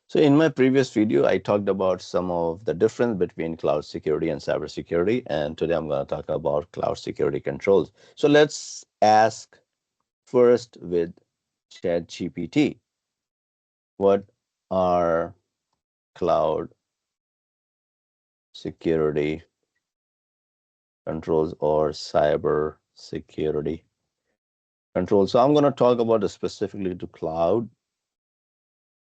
So in my previous video, I talked about some of the difference between cloud security and cybersecurity, and today I'm going to talk about cloud security controls. So let's ask first with ChatGPT, what are cloud security controls or cyber security controls? So I'm going to talk about it specifically to cloud.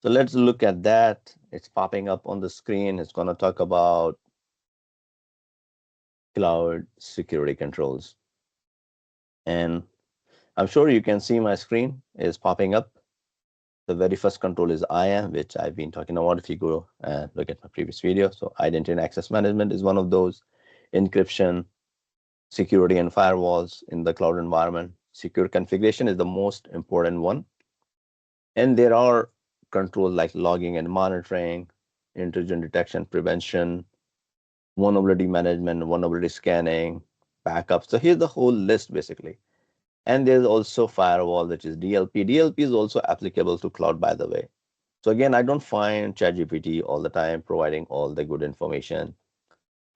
So let's look at that. It's popping up on the screen. It's going to talk about cloud security controls. And I'm sure you can see my screen is popping up. The very first control is IAM, which I've been talking about if you go and look at my previous video. So identity and access management is one of those. Encryption, security and firewalls in the cloud environment. Secure configuration is the most important one. And there are controls like logging and monitoring, intrusion detection, prevention, vulnerability management, vulnerability scanning, backup. So here's the whole list basically. And there's also firewall, which is DLP. DLP is also applicable to cloud, by the way. So again, I don't find ChatGPT all the time providing all the good information.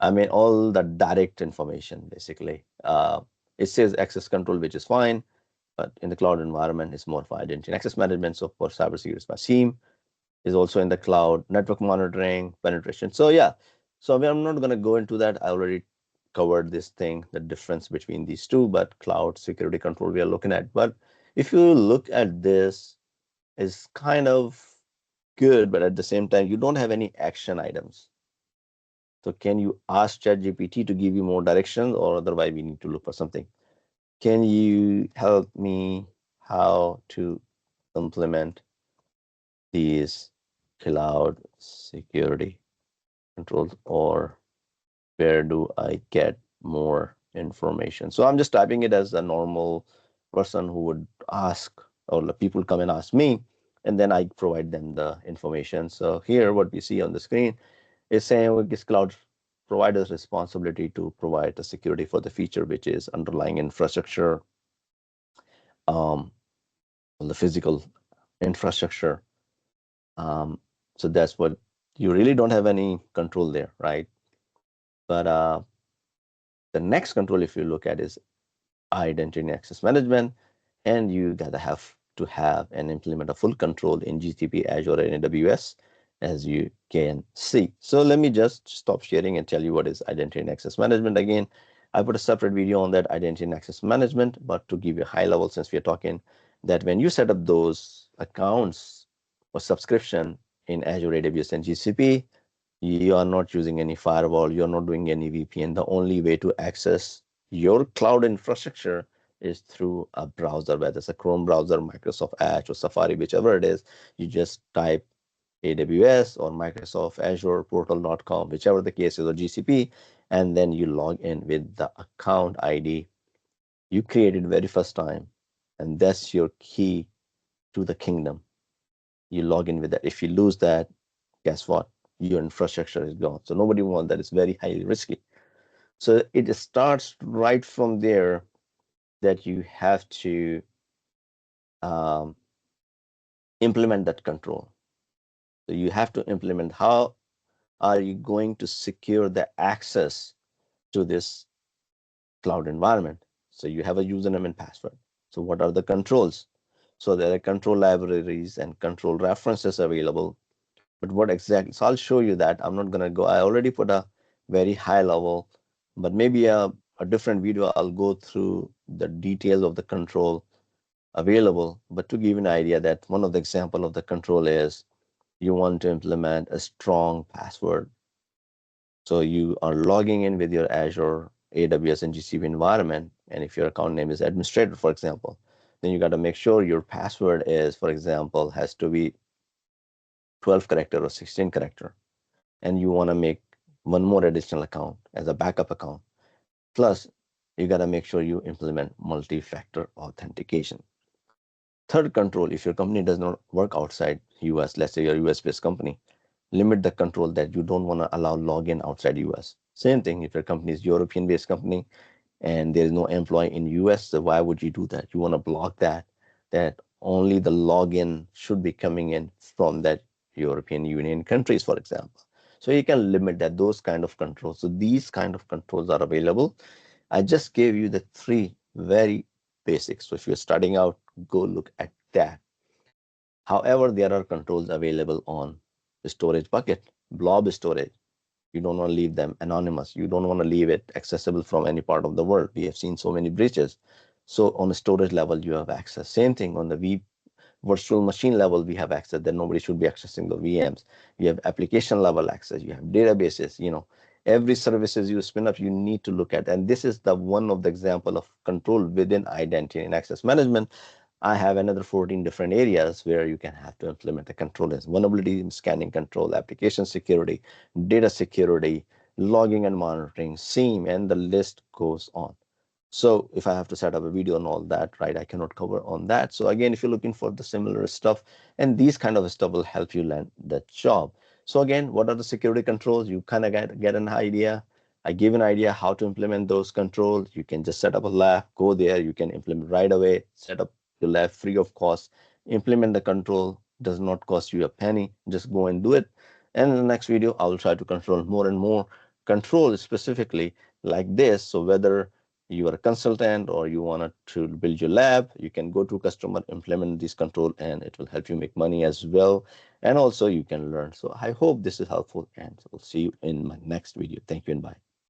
I mean, all the direct information, basically. It says access control, which is fine, but in the cloud environment, it's more for identity and access management. So for cybersecurity, my SIEM is also in the cloud, network monitoring, penetration. So yeah, so I'm not going to go into that. I already covered this thing, the difference between these two, but cloud security control we are looking at. But if you look at this, is kind of good, but at the same time, you don't have any action items. So can you ask ChatGPT to give you more directions, or otherwise we need to look for something? Can you help me how to implement these cloud security controls, or where do I get more information? So I'm just typing it as a normal person who would ask, or the people come and ask me, and then I provide them the information. So here, what we see on the screen is saying this cloud provider's responsibility to provide the security for the feature, which is underlying infrastructure, um, the physical infrastructure. So that's what you really don't have any control there, right? But the next control, if you look at, is identity and access management, and you gotta have to have and implement a full control in GCP, Azure, and AWS, as you can see. So let me just stop sharing and tell you what is identity and access management. Again, I put a separate video on that identity and access management, but to give you a high level, since we are talking that when you set up those accounts or subscription in Azure, AWS, and GCP, you are not using any firewall, you're not doing any VPN. The only way to access your cloud infrastructure is through a browser, whether it's a Chrome browser, Microsoft Edge, or Safari, whichever it is. You just type AWS or Microsoft Azure portal.com, whichever the case is, or GCP, and then you log in with the account ID you created very first time, and that's your key to the kingdom. You log in with that. If you lose that, guess what? Your infrastructure is gone. So nobody wants that. It's very highly risky. So it starts right from there that you have to um, implement that control. So you have to implement how are you going to secure the access to this cloud environment. So you have a username and password. So what are the controls? So there are control libraries and control references available. But what exactly? So I'll show you that. I'm not going to go. I already put a very high level, but maybe a different video. I'll go through the details of the control available. But to give you an idea that one of the example of the control is you want to implement a strong password. So you are logging in with your Azure, AWS, and GCP environment. And if your account name is administrator, for example, then you got to make sure your password is, for example, has to be 12 character or 16 character. And you want to make one more additional account as a backup account. Plus, you got to make sure you implement multi-factor authentication. Third control, if your company does not work outside US, let's say you're a US-based company, limit the control that you don't want to allow login outside US. Same thing, if your company is European-based company and there is no employee in US, so why would you do that? You want to block that only the login should be coming in from that European Union countries, for example. So you can limit that, those kind of controls. So these kind of controls are available. I just gave you the three very basics. So if you're starting out, go look at that. However, there are controls available on the storage bucket, blob storage. You don't want to leave them anonymous. You don't want to leave it accessible from any part of the world. We have seen so many breaches. So on the storage level, you have access. Same thing on the virtual machine level, we have access that nobody should be accessing the VMs. You have application level access, you have databases, every services you spin up, you need to look at. And this is the one of the example of control within identity and access management. I have another 14 different areas where you can have to implement the control as vulnerability scanning control, application security, data security, logging and monitoring, SIEM, and the list goes on. So if I have to set up a video on all that, right, I cannot cover on that. So again, if you're looking for the similar stuff, and these kind of stuff will help you land that job. So again, what are the security controls? You kind of get an idea. I give an idea how to implement those controls. You can just set up a lab, go there, you can implement right away, set up your lab free of cost, implement the control, does not cost you a penny, just go and do it. And in the next video, I will try to control more and more controls specifically like this. So whether you are a consultant or you want to build your lab, you can go to customer, implement this control, and it will help you make money as well. And also you can learn. So I hope this is helpful, and we'll see you in my next video. Thank you and bye.